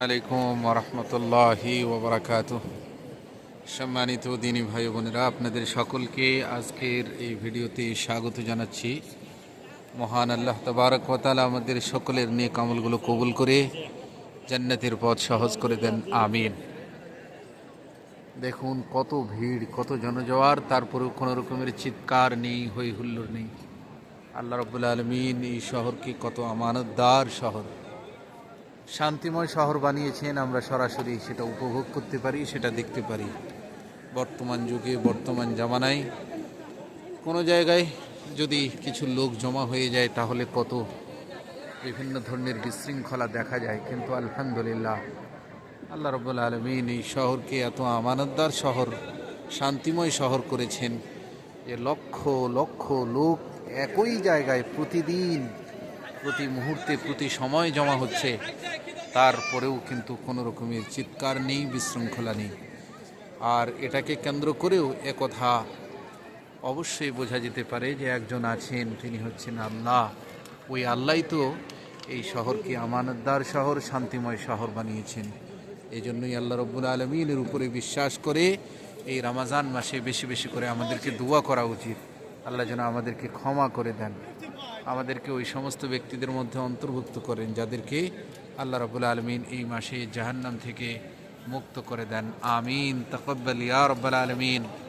আলাইকুম ওরহমতুল্লাহি ওবরাকাতুহ। সম্মানিত দিনী ভাই বোনেরা, আপনাদের সকলকে আজকের এই ভিডিওতে স্বাগত জানাচ্ছি। মহান আল্লাহ তাবারক ওয়া তাআলা আমাদের সকলের নেক আমলগুলো কবুল করে জান্নাতের পথ সহজ করে দেন, আমিন। দেখুন কত ভিড়, কত জনজোয়ার, তারপরেও কোনো রকমের চিৎকার নেই, হই হুল্লোড় নেই। আল্লাহ রাব্বুল আলামিন এই শহরকে কত আমানতদার শহর, শান্তিময় শহর বানিয়েছেন। আমরা সরাসরি সেটা উপভোগ করতে পারি, সেটা দেখতে পারি। বর্তমান যুগে, বর্তমান জামানায় কোনো জায়গায় যদি কিছু লোক জমা হয়ে যায় তাহলে কত বিভিন্ন ধরনের বিশৃঙ্খলা দেখা যায়, কিন্তু আলহামদুলিল্লাহ আল্লাহ রাব্বুল আলামিন এই শহরকে এত আমানতদার শহর, শান্তিময় শহর করেছেন যে লক্ষ লক্ষ লোক একই জায়গায় প্রতিদিন, প্রতি মুহূর্তে, প্রতি সময় জমা হচ্ছে। তারপরেও কিন্তু কোনো রকমের চিৎকার নেই, বিশৃঙ্খলা নেই। আর এটাকে কেন্দ্র করেও একথা অবশ্যই বোঝা যেতে পারে যে একজন আছেন, তিনি হচ্ছেন আল্লাহ। ওই আল্লাহই তো এই শহরকে আমানতদার শহর, শান্তিময় শহর বানিয়েছেন। এই জন্যই আল্লাহ রাব্বুল আলামিনের উপরে বিশ্বাস করে এই রমজান মাসে বেশি বেশি করে আমাদেরকে দোয়া করা উচিত। আল্লাহ যেন আমাদেরকে ক্ষমা করে দেন, আমাদেরকে ওই সমস্ত ব্যক্তিদের মধ্যে অন্তর্ভুক্ত করেন যাদেরকে আল্লাহ রাব্বুল আলামিন এই মাসে জাহান্নাম থেকে মুক্ত করে দেন, আমিন। তাকাব্বাল ইয়া রাব্বাল আলামিন।